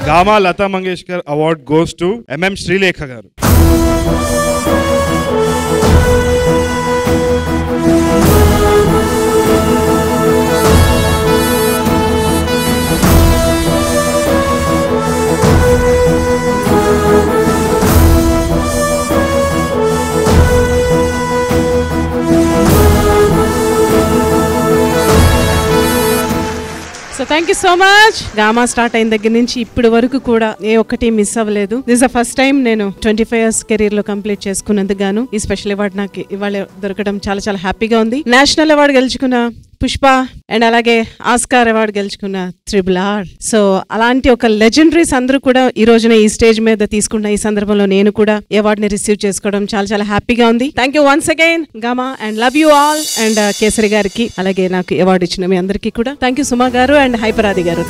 Gamma Lata Mangeshkar award goes to MM Sreelekha garu. So thank you so much. Gama start అయిన దగ్గర నుంచి ఇప్పటి వరకు కూడా ఏ ఒక్కటి మిస్ అవ్వలేదు. దిస్ ద ఫస్ట్ టైం నేను 25 years కెరీర్ లో కంప్లీట్ చేసుకున్నందుకు గాను ఈ స్పెషల్ అవార్డు నాకు ఇవాళ దొరకడం చాలా చాలా హ్యాపీగా ఉంది. నేషనల్ అవార్డు గెలుచుకున్న పుష్ప అండ్ అలాగే ఆస్కార్ అవార్డు గెలుచుకున్న RRR. సో అలాంటి ఒక లెజెండరీస్ అందరూ కూడా ఈ రోజున ఈ స్టేజ్ మీద తీసుకున్న ఈ సందర్భంలో నేను కూడా ఈ అవార్డుని రిసీవ్ చేసుకోవడం చాలా చాలా హ్యాపీగా ఉంది. Thank you once again gamma and love you all. And kesari గారికి అలాగే నాకు అవార్డు ఇచ్చిన మీ అందరికీ కూడా థ్యాంక్ యూ సుమా గారు అండ్ హైపరాది గారు.